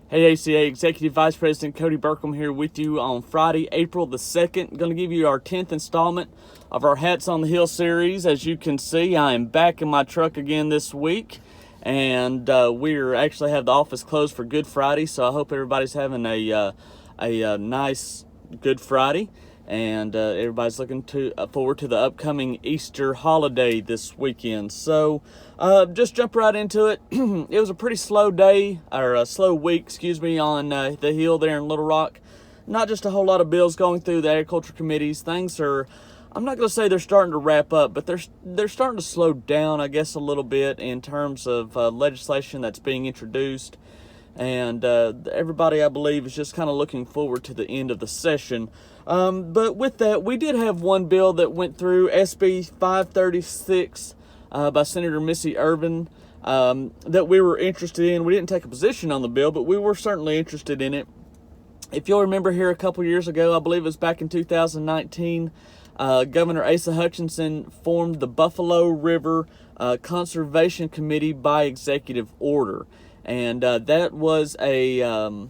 Hey ACA, Executive Vice President Cody Burkham here with you on Friday, April the 2nd. Going to give you our 10th installment of our Hats on the Hill series. As you can see, I am back in my truck again this week, and we actually have the office closed for Good Friday, so I hope everybody's having a nice Good Friday, and everybody's looking forward to the upcoming Easter holiday this weekend. So just jump right into it. It was a pretty slow day, or a slow week, on the Hill there in Little Rock. Not just a whole lot of bills going through the agriculture committees. Things are, I'm not going to say they're starting to wrap up, but they're starting to slow down, I guess, a little bit in terms of legislation that's being introduced. And everybody, I believe, is just kind of looking forward to the end of the session. But with that, we did have one bill that went through, SB 536, by Senator Missy Irvin, that we were interested in. We didn't take a position on the bill, but we were certainly interested in it. If you'll remember here a couple years ago, I believe it was back in 2019, Governor Asa Hutchinson formed the Buffalo River Conservation Committee by executive order. And that was a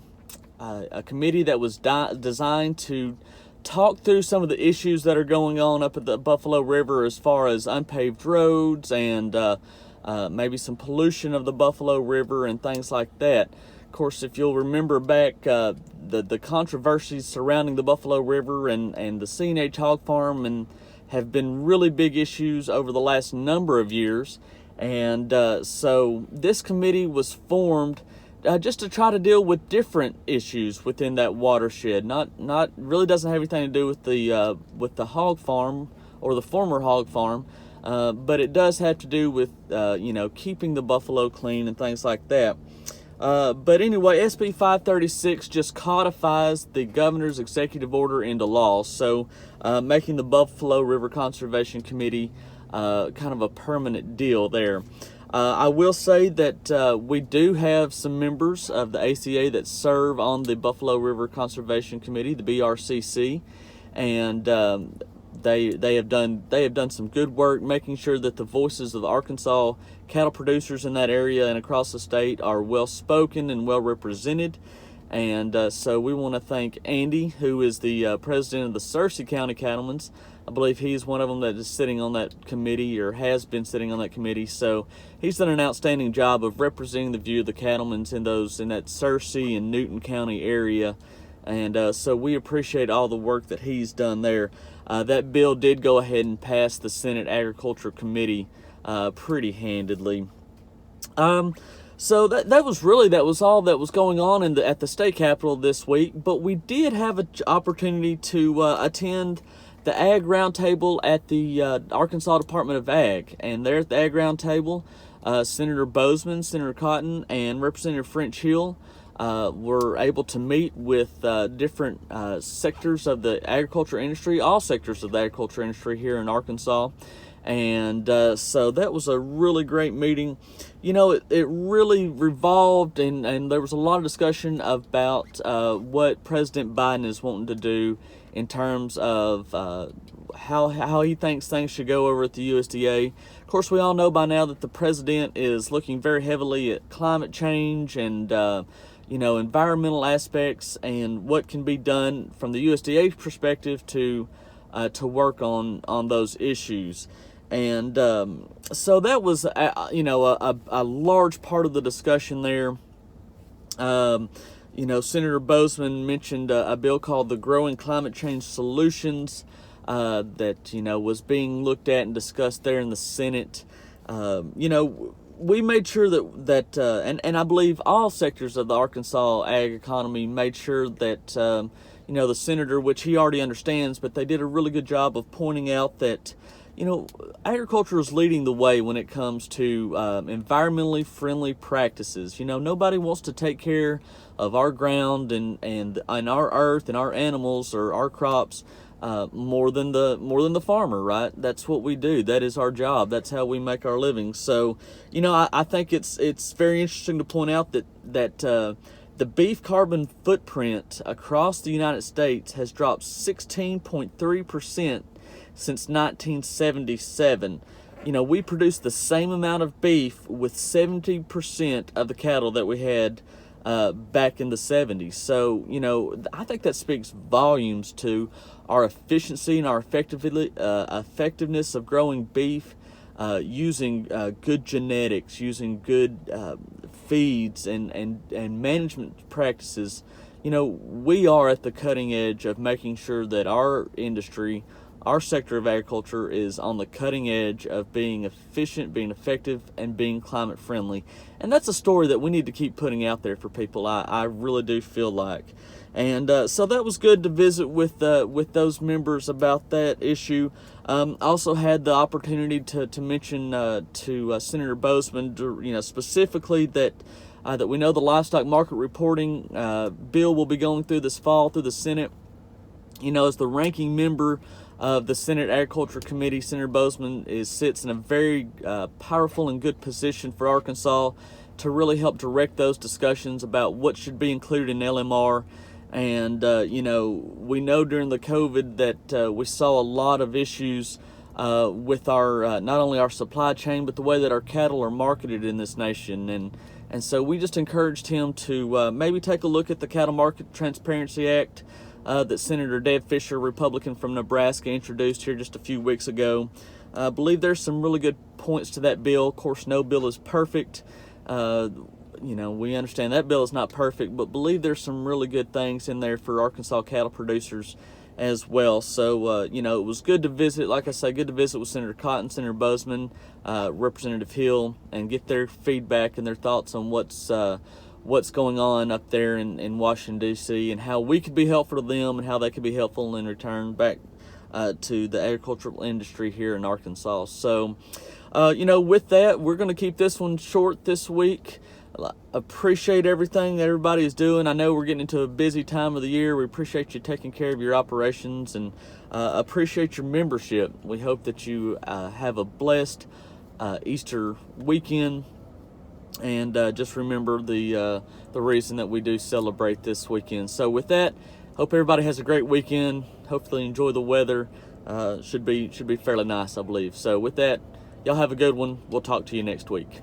committee that was designed to talk through some of the issues that are going on up at the Buffalo River as far as unpaved roads and maybe some pollution of the Buffalo River and things like that. Of course, if you'll remember back, the controversies surrounding the Buffalo River and the C&H hog farm and have been really big issues over the last number of years. And so this committee was formed just to try to deal with different issues within that watershed. Not really doesn't have anything to do with the hog farm or the former hog farm, but it does have to do with keeping the buffalo clean and things like that. But anyway, SB 536 just codifies the governor's executive order into law, so making the Buffalo River Conservation Committee kind of a permanent deal there. I will say that we do have some members of the ACA that serve on the Buffalo River Conservation Committee, the BRCC, and they have done some good work making sure that the voices of the Arkansas cattle producers in that area and across the state are well spoken and well represented. And so we want to thank Andy, who is the president of the Searcy County Cattlemen's. I believe he's one of them that is sitting on that committee or has been sitting on that committee. So he's done an outstanding job of representing the view of the cattlemen's in that Searcy and Newton County area. And so we appreciate all the work that he's done there. That bill did go ahead and pass the Senate Agriculture Committee pretty handedly. So that was all that was going on at the state capitol this week. But we did have an opportunity to attend the Ag Roundtable at the Arkansas Department of Ag. And there at the Ag Roundtable, Senator Bozeman, Senator Cotton, and Representative French Hill were able to meet with different sectors of the agriculture industry, all sectors of the agriculture industry here in Arkansas. And so that was a really great meeting. It really revolved, and there was a lot of discussion about what President Biden is wanting to do in terms of how he thinks things should go over at the USDA. Of course, we all know by now that the president is looking very heavily at climate change and environmental aspects and what can be done from the USDA perspective to work on those issues. And so that was a large part of the discussion there. Senator Bozeman mentioned a bill called the Growing Climate Change Solutions that was being looked at and discussed there in the Senate. We made sure that and I believe all sectors of the Arkansas ag economy made sure that the senator, which he already understands, but they did a really good job of pointing out that agriculture is leading the way when it comes to environmentally friendly practices. Nobody wants to take care of our ground and our earth and our animals or our crops more than the farmer, right? That's what we do. That is our job. That's how we make our living. So, I think it's very interesting to point out that the beef carbon footprint across the United States has dropped 16.3% since 1977. We produce the same amount of beef with 70% of the cattle that we had back in the 70s. So, I think that speaks volumes to our efficiency and our effectiveness of growing beef, using good genetics, using good feeds and management practices. We are at the cutting edge of making sure that our industry, our sector of agriculture, is on the cutting edge of being efficient, being effective, and being climate friendly. And that's a story that we need to keep putting out there for people. I really do feel like. And so that was good to visit with those members about that issue. Also had the opportunity to mention to Senator Bozeman, specifically that we know the livestock market reporting bill will be going through this fall through the Senate. As the ranking member of the Senate Agriculture Committee, Senator Bozeman sits in a very powerful and good position for Arkansas to really help direct those discussions about what should be included in LMR. And, we know during the COVID that we saw a lot of issues with our not only our supply chain, but the way that our cattle are marketed in this nation. And so we just encouraged him to maybe take a look at the Cattle Market Transparency Act that Senator Deb Fischer, Republican from Nebraska, introduced here just a few weeks ago. I believe there's some really good points to that bill. Of course, no bill is perfect. We understand that bill is not perfect, but believe there's some really good things in there for Arkansas cattle producers as well. So, it was good to visit, like I say, good to visit with Senator Cotton, Senator Bozeman, Representative Hill, and get their feedback and their thoughts on what's going on up there in Washington, D.C., and how we could be helpful to them and how they could be helpful in return back to the agricultural industry here in Arkansas. So, with that, we're going to keep this one short this week. Appreciate everything that everybody is doing. I know we're getting into a busy time of the year. We appreciate you taking care of your operations and appreciate your membership. We hope that you have a blessed Easter weekend. And just remember the reason that we do celebrate this weekend. So with that, hope everybody has a great weekend. Hopefully enjoy the weather. Should be fairly nice, I believe. So with that, y'all have a good one. We'll talk to you next week.